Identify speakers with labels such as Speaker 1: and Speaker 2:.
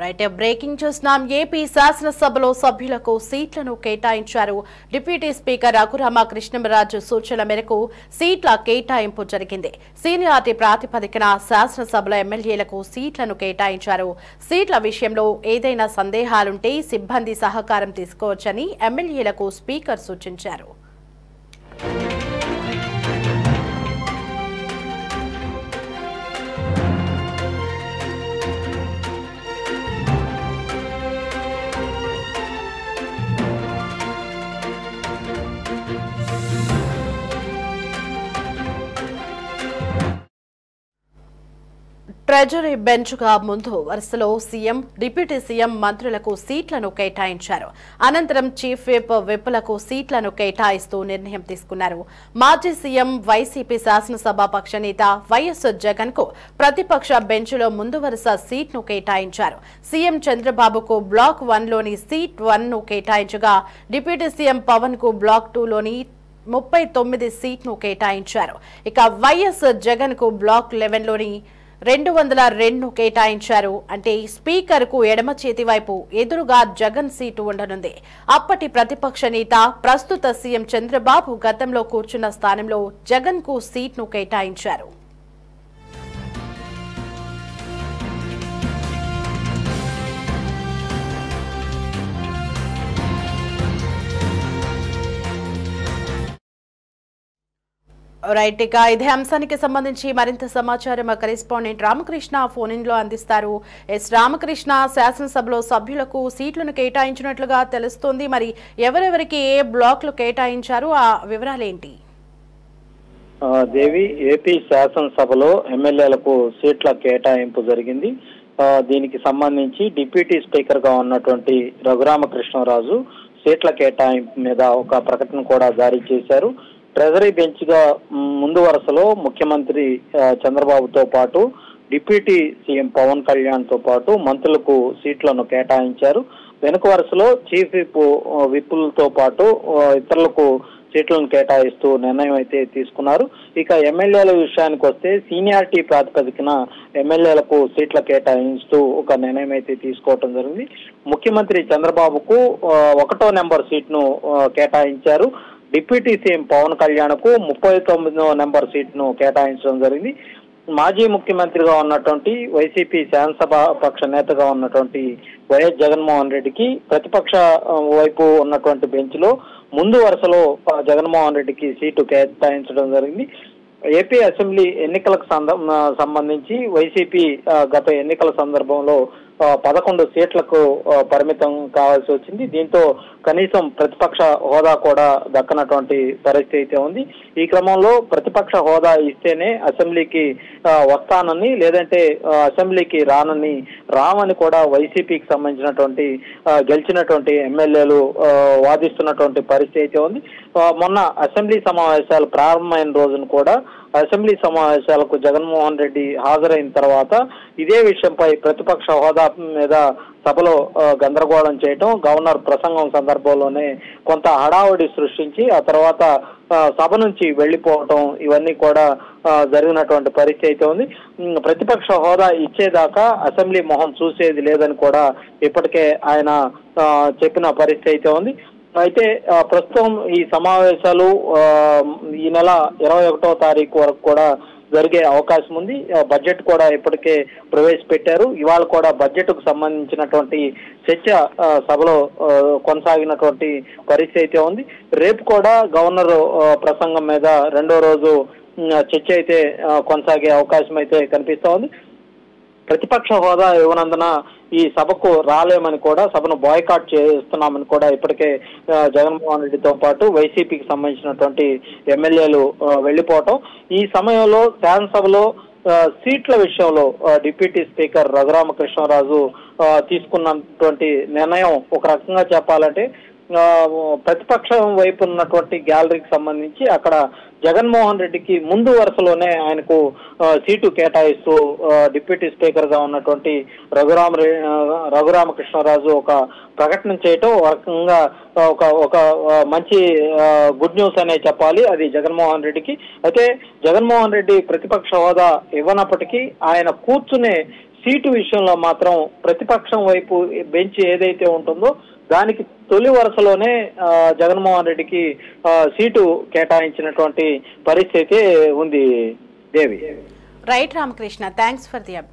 Speaker 1: Right breaking చూస్తున్నాం. AP శాసనసభలో సభ్యులకు సీట్లను కేటాయించారు. డిప్యూటీ స్పీకర్ రఘురామకృష్ణరాజు సూచనల మేరకు సీట్ల కేటాయింపు జరిగింది. సీనియారిటీ ప్రాతిపదికన శాసనసభలో ఎమ్మెల్యేలకు సీట్లను కేటాయించారు. సీట్ల విషయంలో ఏదైనా సందేహాలుంటే సిబ్బంది సహకారం తీసుకోవచ్చని ఎమ్మెల్యేలకు స్పీకర్ సూచించారు. ట్రెజరీ బెంచ్గా ముందు వరుసలో సీఎం, డిప్యూటీ సీఎం, మంత్రులకు సీట్లను కేటాయించారు. అనంతరం చీఫ్ విప్లకు సీట్లను కేటాయిస్తూ నిర్ణయం తీసుకున్నారు. మాజీ సీఎం, వైసీపీ శాసనసభ పక్ష నేత వైఎస్ జగన్ కు ప్రతిపక్ష బెంచ్లో ముందు వరుస సీట్ను కేటాయించారు. సీఎం చంద్రబాబుకు బ్లాక్ 1లోని సీట్ 1ను కేటాయించగా డిప్యూటీ సీఎం పవన్ కు బ్లాక్ 2లోని 39 సీట్ను కేటాయించారు. ఇక వైఎస్ జగన్ కు బ్లాక్ 11లోని 202ను కేటాయించారు. అంటే స్పీకర్ కు ఎడమ చేతి వైపు ఎదురుగా జగన్ సీటు ఉండనుంది. అప్పటి ప్రతిపక్ష నేత, ప్రస్తుత సీఎం చంద్రబాబు గతంలో కూర్చున్న స్థానంలో జగన్ కు సీట్ను కేటాయించారు. రైట్, ఇక ఇదే అంశానికి సంబంధించి మరింత సమాచారం మా కరెస్పాండెంట్ రామకృష్ణ ఫోన్ ఇన్ లో అందిస్తారు. రామకృష్ణ, శాసనసభలో సభ్యులకు సీట్లను కేటాయించినట్లుగా తెలుస్తోంది. మరి ఎవరెవరికి ఏ బ్లాక్లు కేటాయించారు, ఆ వివరాలేంటి?
Speaker 2: దేవి, ఏపీ శాసనసభలో ఎమ్మెల్యేలకు సీట్ల కేటాయింపు జరిగింది. దీనికి సంబంధించి డిప్యూటీ స్పీకర్ గా ఉన్నటువంటి రఘురామకృష్ణరాజు సీట్ల కేటాయింపు మీద ఒక ప్రకటన కూడా జారీ చేశారు. ట్రెజరీ బెంచ్ గా ముందు వరుసలో ముఖ్యమంత్రి చంద్రబాబుతో పాటు డిప్యూటీ సీఎం పవన్ కళ్యాణ్ తో పాటు మంత్రులకు సీట్లను కేటాయించారు. వెనుక వరుసలో చీఫ్ విప్పులతో పాటు ఇతరులకు సీట్లను కేటాయిస్తూ నిర్ణయం అయితే తీసుకున్నారు. ఇక ఎమ్మెల్యేల విషయానికి వస్తే సీనియారిటీ ప్రాతిపదికన ఎమ్మెల్యేలకు సీట్ల కేటాయిస్తూ ఒక నిర్ణయం అయితే తీసుకోవటం జరిగింది. ముఖ్యమంత్రి చంద్రబాబుకు 1వ నెంబర్ సీట్ను కేటాయించారు. డిప్యూటీ సీఎం పవన్ కళ్యాణ్ కు 39వ నెంబర్ సీట్ను కేటాయించడం జరిగింది. మాజీ ముఖ్యమంత్రిగా ఉన్నటువంటి వైసీపీ శాసనసభ పక్ష నేతగా ఉన్నటువంటి వైఎస్ జగన్మోహన్ రెడ్డికి ప్రతిపక్ష వైపు ఉన్నటువంటి బెంచ్ లో ముందు వరుసలో జగన్మోహన్ రెడ్డికి సీటు కేటాయించడం జరిగింది. ఏపీ అసెంబ్లీ ఎన్నికలకు సంబంధించి వైసీపీ గత ఎన్నికల సందర్భంలో 11 సీట్లకు పరిమితం కావాల్సి వచ్చింది. దీంతో కనీసం ప్రతిపక్ష హోదా కూడా దక్కనటువంటి పరిస్థితి అయితే ఉంది. ఈ క్రమంలో ప్రతిపక్ష హోదా ఇస్తేనే అసెంబ్లీకి వస్తానని, లేదంటే అసెంబ్లీకి రామని కూడా వైసీపీకి సంబంధించినటువంటి గెలిచినటువంటి ఎమ్మెల్యేలు వాదిస్తున్నటువంటి పరిస్థితి అయితే ఉంది. మొన్న అసెంబ్లీ సమావేశాలు ప్రారంభమైన రోజున కూడా అసెంబ్లీ సమావేశాలకు జగన్మోహన్ రెడ్డి హాజరైన తర్వాత ఇదే విషయంపై ప్రతిపక్ష హోదా మీద సభలో గందరగోళం చేయటం, గవర్నర్ ప్రసంగం సందర్భంలోనే కొంత హడావుడి సృష్టించి ఆ తర్వాత సభ నుంచి వెళ్లిపోవటం, ఇవన్నీ కూడా జరిగినటువంటి పరిస్థితి అయితే ఉంది. ప్రతిపక్ష హోదా ఇచ్చేదాకా అసెంబ్లీ మొహం చూసేది లేదని కూడా ఇప్పటికే ఆయన చెప్పిన పరిస్థితి అయితే ఉంది. అయితే ప్రస్తుతం ఈ సమావేశాలు ఈ నెల 21వ తారీఖు వరకు కూడా జరిగే అవకాశం ఉంది. బడ్జెట్ కూడా ఇప్పటికే ప్రవేశపెట్టారు. ఇవాళ కూడా బడ్జెట్ కు సంబంధించినటువంటి చర్చ సభలో కొనసాగినటువంటి పరిస్థితి అయితే ఉంది. రేపు కూడా గవర్నర్ ప్రసంగం మీద 2వ రోజు చర్చ అయితే కొనసాగే అవకాశం అయితే కనిపిస్తా ఉంది. ప్రతిపక్ష హోదా ఇవ్వనందున ఈ సభకు రాలేమని కూడా, సభను బాయ్కాట్ చేస్తున్నామని కూడా ఇప్పటికే జగన్మోహన్ రెడ్డితో పాటు వైసీపీకి సంబంధించినటువంటి ఎమ్మెల్యేలు వెళ్లిపోవటం. ఈ సమయంలో శాసనసభలో సీట్ల విషయంలో డిప్యూటీ స్పీకర్ రఘురామకృష్ణరాజు తీసుకున్నటువంటి నిర్ణయం ఒక రకంగా చెప్పాలంటే ప్రతిపక్షం వైపు ఉన్నటువంటి గ్యాలరీకి సంబంధించి అక్కడ జగన్మోహన్ రెడ్డికి ముందు వరుసలోనే ఆయనకు సీటు కేటాయిస్తూ డిప్యూటీ స్పీకర్ గా ఉన్నటువంటి రఘురామకృష్ణరాజు ఒక ప్రకటన చేయటం రకంగా ఒక మంచి గుడ్ న్యూస్ అనే చెప్పాలి అది జగన్మోహన్ రెడ్డికి. అయితే జగన్మోహన్ రెడ్డి ప్రతిపక్ష హోదా ఇవ్వనప్పటికీ ఆయన కూర్చునే సీటు విషయంలో మాత్రం ప్రతిపక్షం వైపు బెంచ్ ఏదైతే ఉంటుందో దానికి తొలి వరుసలోనే జగన్మోహన్ రెడ్డికి సీటు కేటాయించినటువంటి పరిస్థితి ఉంది Devi.
Speaker 1: Right Ramakrishna, thanks for the update.